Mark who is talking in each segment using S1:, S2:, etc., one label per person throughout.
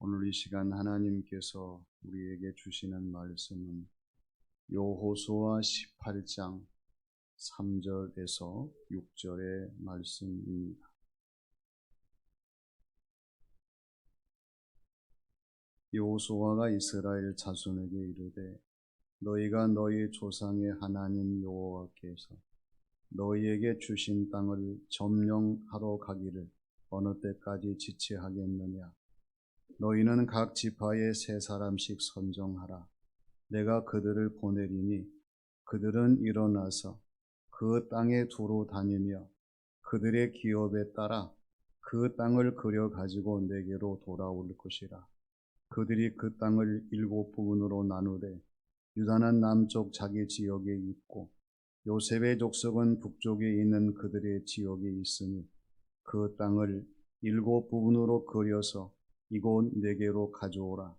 S1: 오늘 이 시간 하나님께서 우리에게 주시는 말씀은 여호수아 18장 3절에서 6절의 말씀입니다. 여호수아가 이스라엘 자손에게 이르되 너희가 너희 조상의 하나님 여호와께서 너희에게 주신 땅을 점령하러 가기를 어느 때까지 지체하겠느냐. 너희는 각 지파에 3사람씩 선정하라. 내가 그들을 보내리니 그들은 일어나서 그 땅에 두루 다니며 그들의 기업에 따라 그 땅을 그려 가지고 내게로 돌아올 것이라. 그들이 그 땅을 7부분으로 나누되 유다는 남쪽 자기 지역에 있고 요셉의 족속은 북쪽에 있는 그들의 지역에 있으니 그 땅을 7부분으로 그려서 이곳 내게로 가져오라.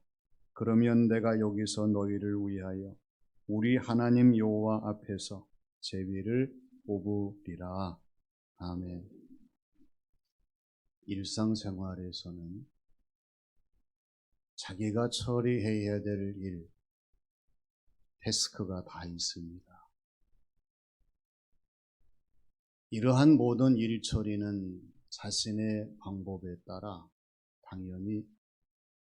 S1: 그러면 내가 여기서 너희를 위하여 우리 하나님 여호와 앞에서 제비를 뽑으리라. 아멘. 일상생활에서는 자기가 처리해야 될 일, 태스크가 다 있습니다. 이러한 모든 일 처리는 자신의 방법에 따라 당연히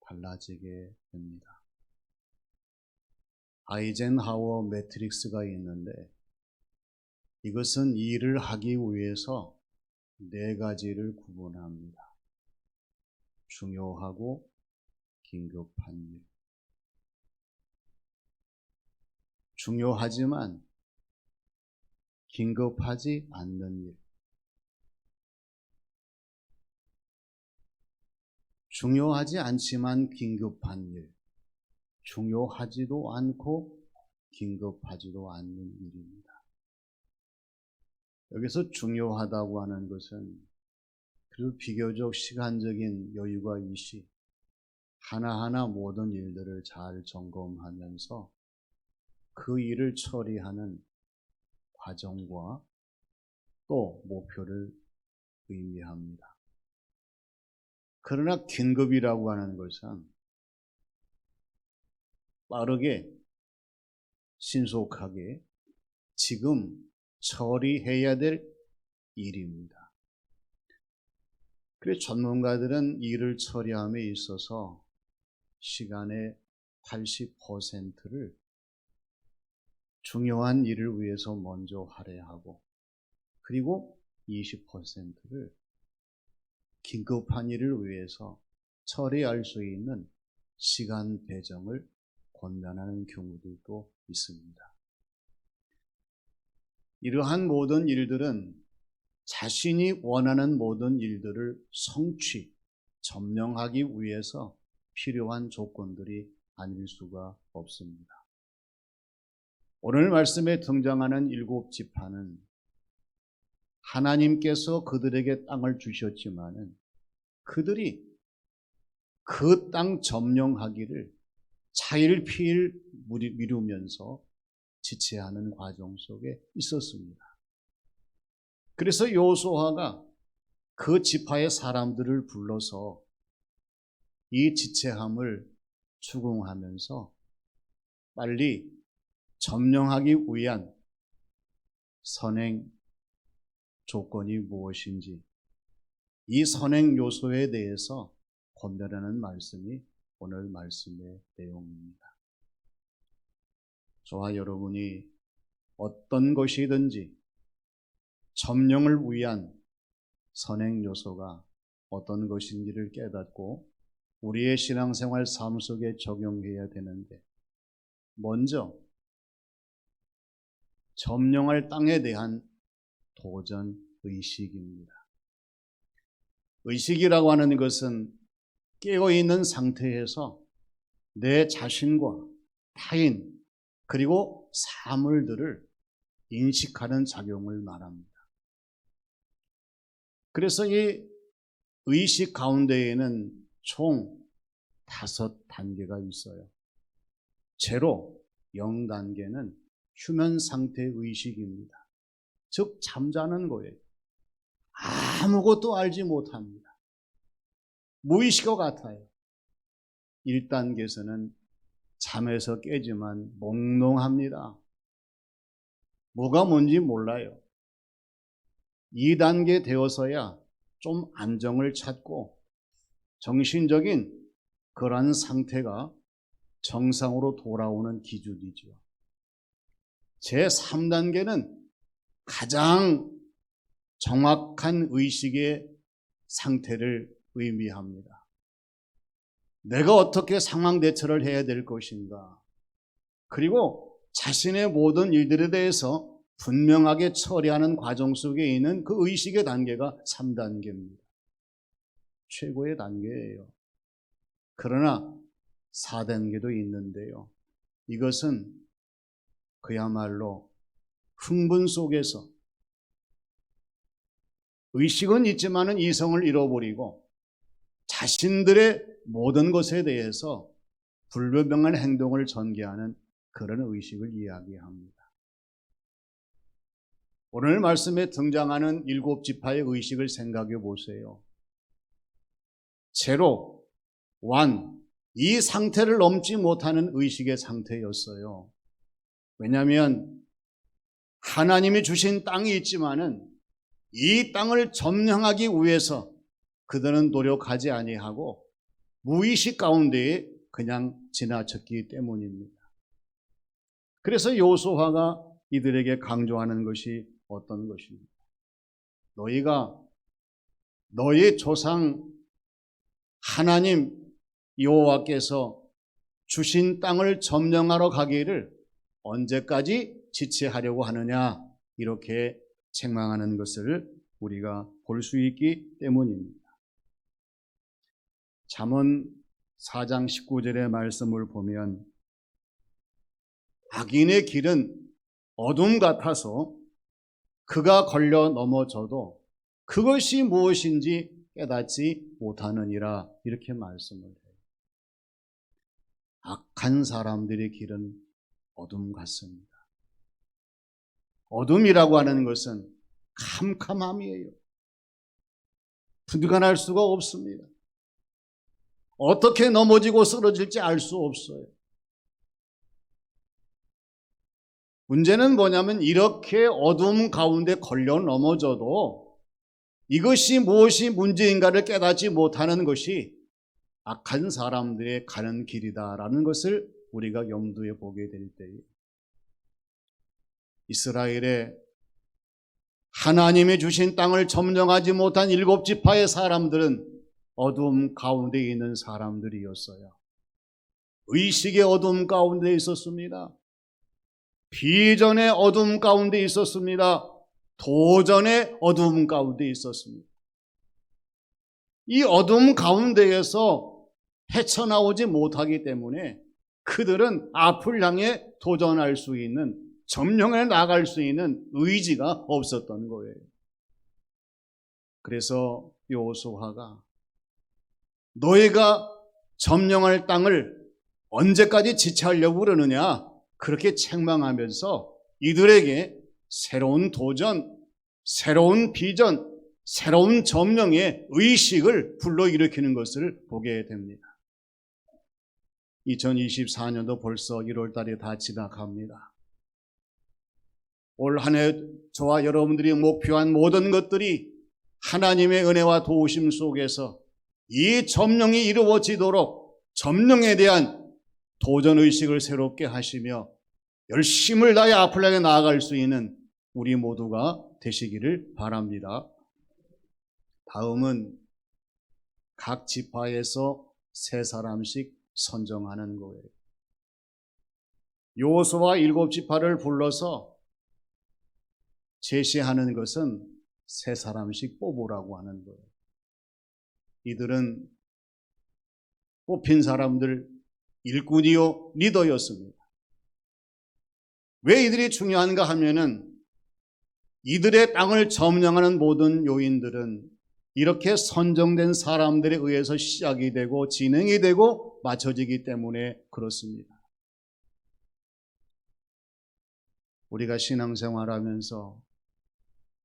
S1: 달라지게 됩니다. 아이젠하워 매트릭스가 있는데 이것은 일을 하기 위해서 4가지를 구분합니다. 중요하고 긴급한 일, 중요하지만 긴급하지 않는 일, 중요하지 않지만 긴급한 일, 중요하지도 않고 긴급하지도 않는 일입니다. 여기서 중요하다고 하는 것은 그리고 비교적 시간적인 여유가 있이 하나하나 모든 일들을 잘 점검하면서 그 일을 처리하는 과정과 또 목표를 의미합니다. 그러나 긴급이라고 하는 것은 빠르게 신속하게 지금 처리해야 될 일입니다. 그래서 전문가들은 일을 처리함에 있어서 시간의 80%를 중요한 일을 위해서 먼저 할애하고 그리고 20%를 긴급한 일을 위해서 처리할 수 있는 시간 배정을 권면하는 경우들도 있습니다. 이러한 모든 일들은 자신이 원하는 모든 일들을 성취, 점령하기 위해서 필요한 조건들이 아닐 수가 없습니다. 오늘 말씀에 등장하는 7지파는 하나님께서 그들에게 땅을 주셨지만은 그들이 그 땅 점령하기를 차일피일 미루면서 지체하는 과정 속에 있었습니다. 그래서 여호수아가 그 지파의 사람들을 불러서 이 지체함을 추궁하면서 빨리 점령하기 위한 선행 조건이 무엇인지 이 선행 요소에 대해서 권면하는 말씀이 오늘 말씀의 내용입니다. 저와 여러분이 어떤 것이든지 점령을 위한 선행 요소가 어떤 것인지를 깨닫고 우리의 신앙생활 삶 속에 적용해야 되는데 먼저 점령할 땅에 대한 도전 의식입니다. 의식이라고 하는 것은 깨어있는 상태에서 내 자신과 타인 그리고 사물들을 인식하는 작용을 말합니다. 그래서 이 의식 가운데에는 총 5단계가 있어요. 0, 0단계는 휴면 상태 의식입니다. 즉 잠자는 거예요. 아무것도 알지 못합니다. 무의식과 같아요. 1단계에서는 잠에서 깨지만 몽롱합니다. 뭐가 뭔지 몰라요. 2단계 되어서야 좀 안정을 찾고 정신적인 그러한 상태가 정상으로 돌아오는 기준이죠. 제3단계는 가장 정확한 의식의 상태를 의미합니다. 내가 어떻게 상황 대처를 해야 될 것인가, 그리고 자신의 모든 일들에 대해서 분명하게 처리하는 과정 속에 있는 그 의식의 단계가 3단계입니다. 최고의 단계예요. 그러나 4단계도 있는데요. 이것은 그야말로 흥분 속에서 의식은 있지만은 이성을 잃어버리고 자신들의 모든 것에 대해서 불분명한 행동을 전개하는 그런 의식을 이야기합니다. 오늘 말씀에 등장하는 7지파의 의식을 생각해 보세요. 제로, 완, 이 상태를 넘지 못하는 의식의 상태였어요. 왜냐하면 하나님이 주신 땅이 있지만은 이 땅을 점령하기 위해서 그들은 노력하지 아니하고 무의식 가운데에 그냥 지나쳤기 때문입니다. 그래서 여호수아가 이들에게 강조하는 것이 어떤 것입니까? 너희가 너희 조상 하나님 여호와께서 주신 땅을 점령하러 가기를 언제까지 지체하려고 하느냐, 이렇게 책망하는 것을 우리가 볼 수 있기 때문입니다. 잠언 4장 19절의 말씀을 보면 악인의 길은 어둠 같아서 그가 걸려 넘어져도 그것이 무엇인지 깨닫지 못하느니라, 이렇게 말씀을 해요. 악한 사람들의 길은 어둠 같습니다. 어둠이라고 하는 것은 캄캄함이에요. 분간할 수가 없습니다. 어떻게 넘어지고 쓰러질지 알 수 없어요. 문제는 뭐냐면 이렇게 어둠 가운데 걸려 넘어져도 이것이 무엇이 문제인가를 깨닫지 못하는 것이 악한 사람들의 가는 길이다라는 것을 우리가 염두에 보게 될 때에 이스라엘의 하나님이 주신 땅을 점령하지 못한 7지파의 사람들은 어둠 가운데 있는 사람들이었어요. 의식의 어둠 가운데 있었습니다. 비전의 어둠 가운데 있었습니다. 도전의 어둠 가운데 있었습니다. 이 어둠 가운데에서 헤쳐나오지 못하기 때문에 그들은 앞을 향해 도전할 수 있는, 점령해 나갈 수 있는 의지가 없었던 거예요. 그래서 여호수아가 너희가 점령할 땅을 언제까지 지체하려고 그러느냐, 그렇게 책망하면서 이들에게 새로운 도전, 새로운 비전, 새로운 점령의 의식을 불러일으키는 것을 보게 됩니다. 2024년도 벌써 1월 달이 다 지나갑니다. 올 한 해 저와 여러분들이 목표한 모든 것들이 하나님의 은혜와 도우심 속에서 이 점령이 이루어지도록 점령에 대한 도전의식을 새롭게 하시며 열심을 다해 앞을 향해 나아갈 수 있는 우리 모두가 되시기를 바랍니다. 다음은 각 지파에서 3사람씩 선정하는 거예요. 여호수아 7지파를 불러서 제시하는 것은 3사람씩 뽑으라고 하는 거예요. 이들은 뽑힌 사람들 일꾼이요 리더였습니다. 왜 이들이 중요한가 하면은 이들의 땅을 점령하는 모든 요인들은 이렇게 선정된 사람들에 의해서 시작이 되고 진행이 되고 맞춰지기 때문에 그렇습니다. 우리가 신앙생활하면서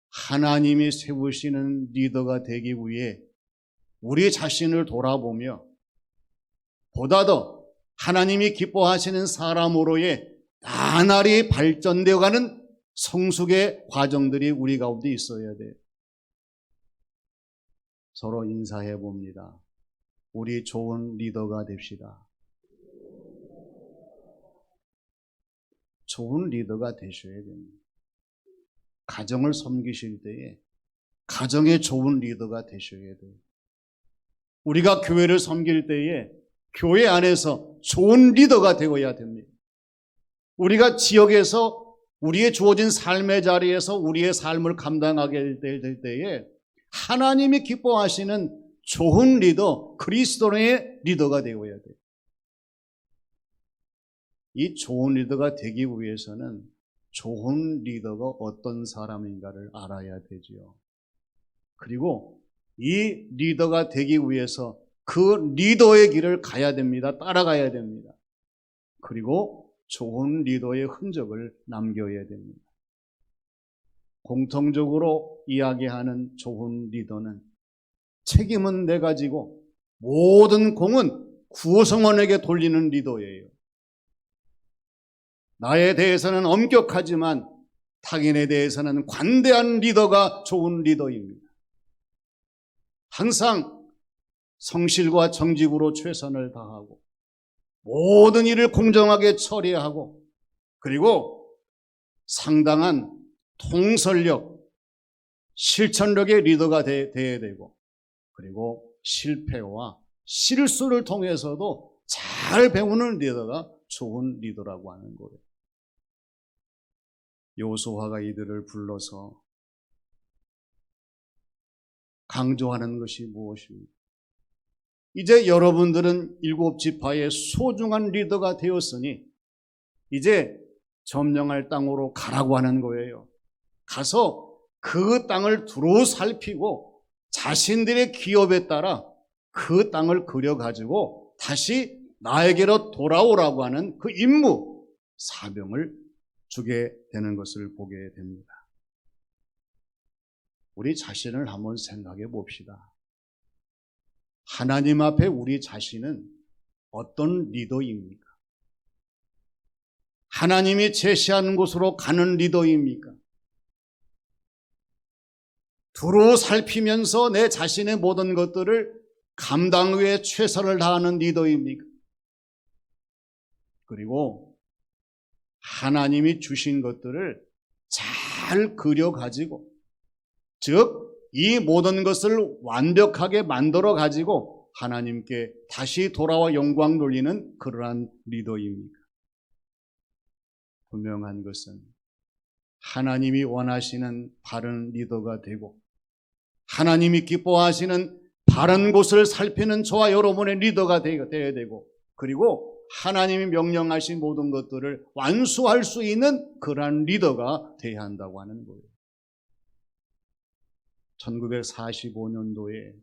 S1: 하나님이 세우시는 리더가 되기 위해 우리 자신을 돌아보며 보다 더 하나님이 기뻐하시는 사람으로의 나날이 발전되어가는 성숙의 과정들이 우리 가운데 있어야 돼요. 서로 인사해 봅니다. 우리 좋은 리더가 됩시다. 좋은 리더가 되셔야 됩니다. 가정을 섬기실 때에 가정의 좋은 리더가 되셔야 돼요. 우리가 교회를 섬길 때에 교회 안에서 좋은 리더가 되어야 됩니다. 우리가 지역에서 우리의 주어진 삶의 자리에서 우리의 삶을 감당하게 될 때에 하나님이 기뻐하시는 좋은 리더, 그리스도의 리더가 되어야 돼요. 이 좋은 리더가 되기 위해서는 좋은 리더가 어떤 사람인가를 알아야 되지요. 그리고 이 리더가 되기 위해서 그 리더의 길을 가야 됩니다. 따라가야 됩니다. 그리고 좋은 리더의 흔적을 남겨야 됩니다. 공통적으로 이야기하는 좋은 리더는 책임은 내가 지고 모든 공은 구성원에게 돌리는 리더예요. 나에 대해서는 엄격하지만 타인에 대해서는 관대한 리더가 좋은 리더입니다. 항상 성실과 정직으로 최선을 다하고 모든 일을 공정하게 처리하고 그리고 상당한 통솔력, 실천력의 리더가 되어야 되고 그리고 실패와 실수를 통해서도 잘 배우는 리더가 좋은 리더라고 하는 거예요. 여호수아가 이들을 불러서 강조하는 것이 무엇입니까? 이제 여러분들은 일곱 지파의 소중한 리더가 되었으니 이제 점령할 땅으로 가라고 하는 거예요. 가서 그 땅을 두루 살피고 자신들의 기업에 따라 그 땅을 그려가지고 다시 나에게로 돌아오라고 하는 그 임무, 사명을 주게 되는 것을 보게 됩니다. 우리 자신을 한번 생각해 봅시다. 하나님 앞에 우리 자신은 어떤 리더입니까? 하나님이 제시하는 곳으로 가는 리더입니까? 두루 살피면서 내 자신의 모든 것들을 감당 위해 최선을 다하는 리더입니까? 그리고 하나님이 주신 것들을 잘 그려가지고 즉 이 모든 것을 완벽하게 만들어 가지고 하나님께 다시 돌아와 영광 돌리는 그러한 리더입니까? 분명한 것은 하나님이 원하시는 바른 리더가 되고 하나님이 기뻐하시는 바른 곳을 살피는 저와 여러분의 리더가 되어야 되고 그리고 하나님이 명령하신 모든 것들을 완수할 수 있는 그러한 리더가 되어야 한다고 하는 거예요. 1945년도에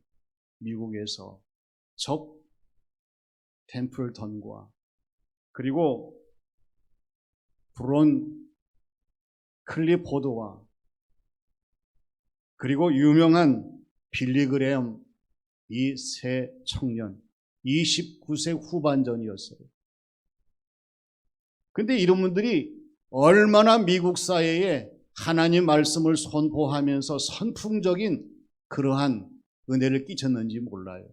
S1: 미국에서 적 템플턴과 그리고 브론 클리포드와 그리고 유명한 빌리 그레엄 이 세 청년 29세 후반전이었어요. 근데 이런 분들이 얼마나 미국 사회에 하나님 말씀을 선포하면서 선풍적인 그러한 은혜를 끼쳤는지 몰라요.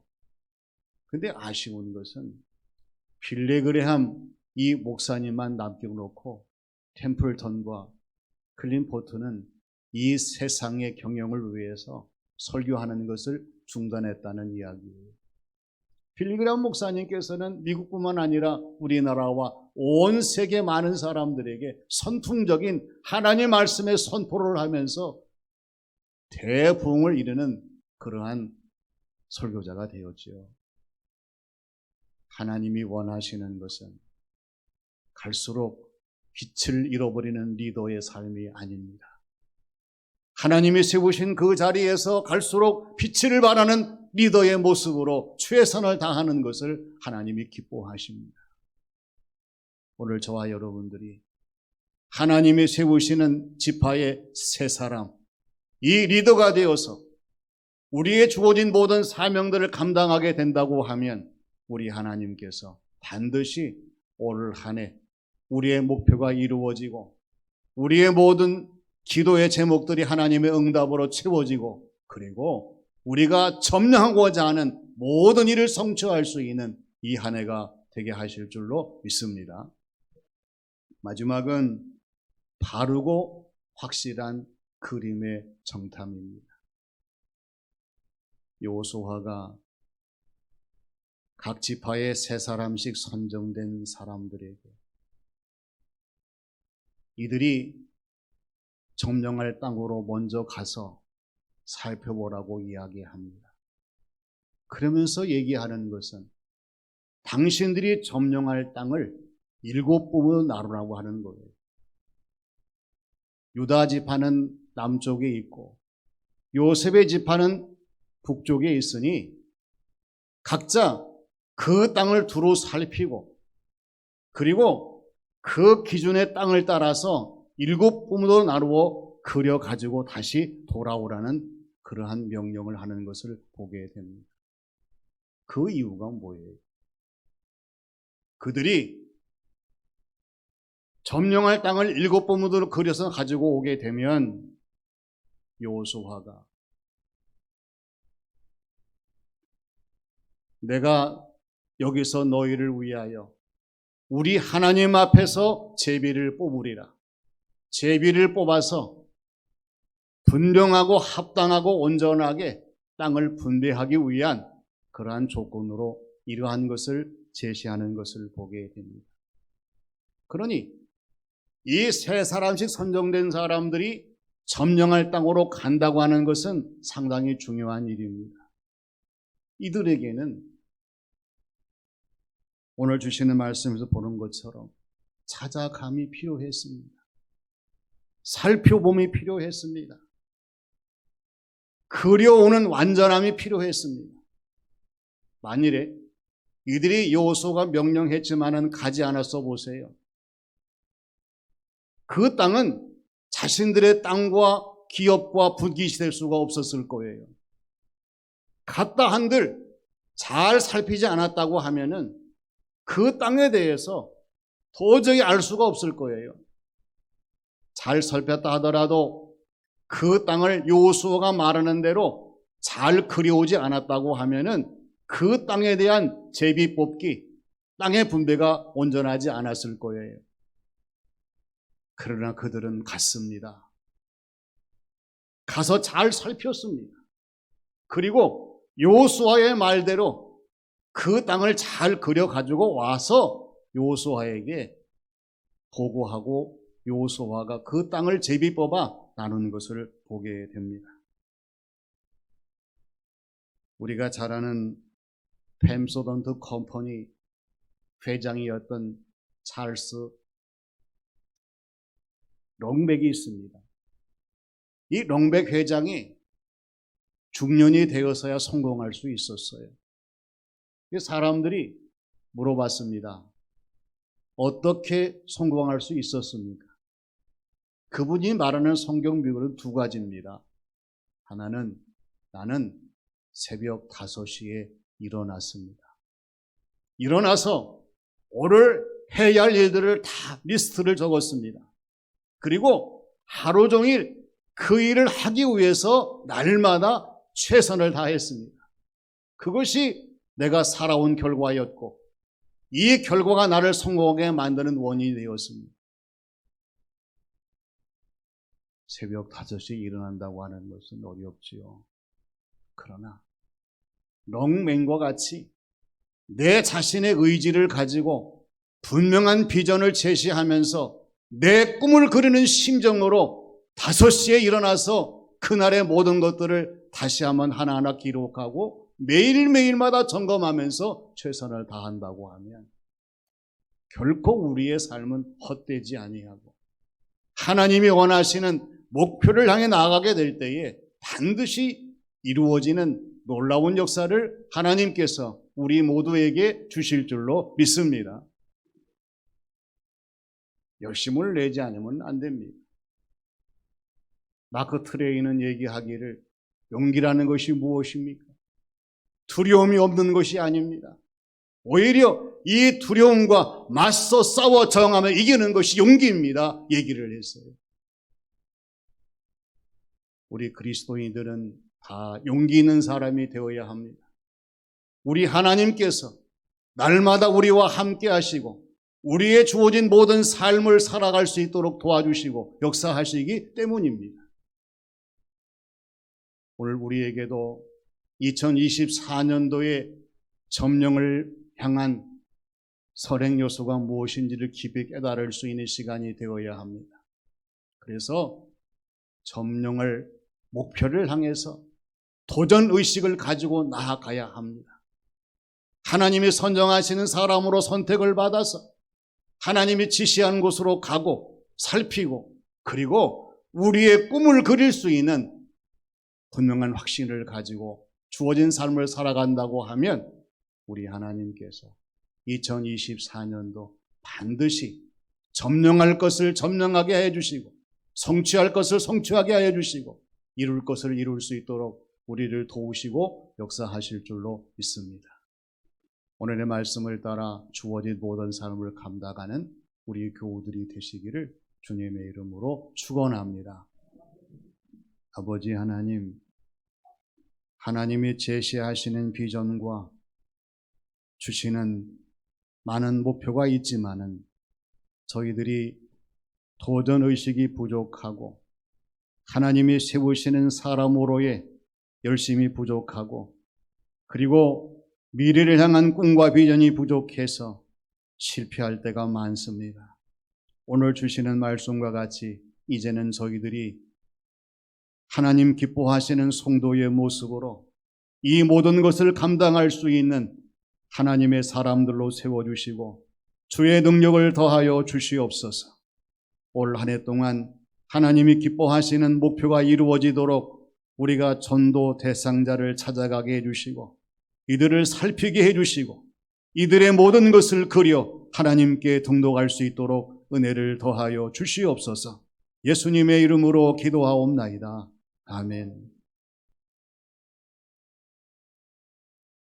S1: 근데 아쉬운 것은 빌리 그레엄 이 목사님만 남겨놓고 템플턴과 클린포트는 이 세상의 경영을 위해서 설교하는 것을 중단했다는 이야기예요. 빌리 그레엄 목사님께서는 미국뿐만 아니라 우리나라와 온 세계 많은 사람들에게 선풍적인 하나님 말씀의 선포를 하면서 대부흥을 이루는 그러한 설교자가 되었지요. 하나님이 원하시는 것은 갈수록 빛을 잃어버리는 리더의 삶이 아닙니다. 하나님이 세우신 그 자리에서 갈수록 빛을 발하는 리더의 모습으로 최선을 다하는 것을 하나님이 기뻐하십니다. 오늘 저와 여러분들이 하나님이 세우시는 지파의 세 사람, 이 리더가 되어서 우리의 주어진 모든 사명들을 감당하게 된다고 하면 우리 하나님께서 반드시 올 한 해 우리의 목표가 이루어지고 우리의 모든 기도의 제목들이 하나님의 응답으로 채워지고 그리고 우리가 점령하고자 하는 모든 일을 성취할 수 있는 이 한 해가 되게 하실 줄로 믿습니다. 마지막은 바르고 확실한 그림의 정탐입니다. 여호수아가 각 지파에 3사람씩 선정된 사람들에게 이들이 점령할 땅으로 먼저 가서 살펴보라고 이야기합니다. 그러면서 얘기하는 것은 당신들이 점령할 땅을 7부분으로 나누라고 하는 거예요. 유다 지파는 남쪽에 있고 요셉의 지파는 북쪽에 있으니 각자 그 땅을 두루 살피고 그리고 그 기준의 땅을 따라서 7부분으로 나누어 그려가지고 다시 돌아오라는 그러한 명령을 하는 것을 보게 됩니다. 그 이유가 뭐예요? 그들이 점령할 땅을 7부분으로 그려서 가지고 오게 되면 여호수아가 내가 여기서 너희를 위하여 우리 하나님 앞에서 제비를 뽑으리라. 제비를 뽑아서 분명하고 합당하고 온전하게 땅을 분배하기 위한 그러한 조건으로 이러한 것을 제시하는 것을 보게 됩니다. 그러니 이 3사람씩 선정된 사람들이 점령할 땅으로 간다고 하는 것은 상당히 중요한 일입니다. 이들에게는 오늘 주시는 말씀에서 보는 것처럼 찾아감이 필요했습니다. 살펴봄이 필요했습니다. 그려오는 완전함이 필요했습니다. 만일에 이들이 여호수아가 명령했지만은 가지 않았어 보세요. 그 땅은 자신들의 땅과 기업과 분깃이 될 수가 없었을 거예요. 갔다 한들 잘 살피지 않았다고 하면은 그 땅에 대해서 도저히 알 수가 없을 거예요. 잘 살폈다 하더라도 그 땅을 여호수아가 말하는 대로 잘 그려오지 않았다고 하면은 그 땅에 대한 제비 뽑기, 땅의 분배가 온전하지 않았을 거예요. 그러나 그들은 갔습니다. 가서 잘 살폈습니다. 그리고 여호수아의 말대로 그 땅을 잘 그려가지고 와서 여호수아에게 보고하고 여호수아가 그 땅을 제비 뽑아 나눈 것을 보게 됩니다. 우리가 잘 아는 펜소던트 컴퍼니 회장이었던 찰스 롱백이 있습니다. 이 롱백 회장이 중년이 되어서야 성공할 수 있었어요. 사람들이 물어봤습니다. 어떻게 성공할 수 있었습니까? 그분이 말하는 성경 비결은 2가지입니다. 하나는 나는 새벽 5시에 일어났습니다. 일어나서 오늘 해야 할 일들을 다 리스트를 적었습니다. 그리고 하루 종일 그 일을 하기 위해서 날마다 최선을 다했습니다. 그것이 내가 살아온 결과였고 이 결과가 나를 성공하게 만드는 원인이 되었습니다. 새벽 5시에 일어난다고 하는 것은 어렵지요. 그러나 롱맨과 같이 내 자신의 의지를 가지고 분명한 비전을 제시하면서 내 꿈을 그리는 심정으로 5시에 일어나서 그날의 모든 것들을 다시 한번 하나하나 기록하고 매일매일마다 점검하면서 최선을 다한다고 하면 결코 우리의 삶은 헛되지 아니하고 하나님이 원하시는 목표를 향해 나아가게 될 때에 반드시 이루어지는 놀라운 역사를 하나님께서 우리 모두에게 주실 줄로 믿습니다. 열심을 내지 않으면 안 됩니다. 마크 트웨인은 얘기하기를 용기라는 것이 무엇입니까? 두려움이 없는 것이 아닙니다. 오히려 이 두려움과 맞서 싸워 저항하며 이기는 것이 용기입니다. 얘기를 했어요. 우리 그리스도인들은 다 용기 있는 사람이 되어야 합니다. 우리 하나님께서 날마다 우리와 함께 하시고 우리의 주어진 모든 삶을 살아갈 수 있도록 도와주시고 역사하시기 때문입니다. 오늘 우리에게도 2024년도에 점령을 향한 선행 요소가 무엇인지를 깊이 깨달을 수 있는 시간이 되어야 합니다. 그래서 점령을 목표를 향해서 도전 의식을 가지고 나아가야 합니다. 하나님이 선정하시는 사람으로 선택을 받아서 하나님이 지시한 곳으로 가고 살피고 그리고 우리의 꿈을 그릴 수 있는 분명한 확신을 가지고 주어진 삶을 살아간다고 하면 우리 하나님께서 2024년도 반드시 점령할 것을 점령하게 해주시고 성취할 것을 성취하게 해주시고 이룰 것을 이룰 수 있도록 우리를 도우시고 역사하실 줄로 믿습니다. 오늘의 말씀을 따라 주어진 모든 삶을 감당하는 우리 교우들이 되시기를 주님의 이름으로 축원합니다. 아버지 하나님, 하나님이 제시하시는 비전과 주시는 많은 목표가 있지만은 저희들이 도전의식이 부족하고 하나님이 세우시는 사람으로의 열심이 부족하고 그리고 미래를 향한 꿈과 비전이 부족해서 실패할 때가 많습니다. 오늘 주시는 말씀과 같이 이제는 저희들이 하나님 기뻐하시는 성도의 모습으로 이 모든 것을 감당할 수 있는 하나님의 사람들로 세워주시고 주의 능력을 더하여 주시옵소서. 올 한 해 동안 하나님이 기뻐하시는 목표가 이루어지도록 우리가 전도 대상자를 찾아가게 해주시고 이들을 살피게 해주시고 이들의 모든 것을 그려 하나님께 등록할 수 있도록 은혜를 더하여 주시옵소서. 예수님의 이름으로 기도하옵나이다. 아멘.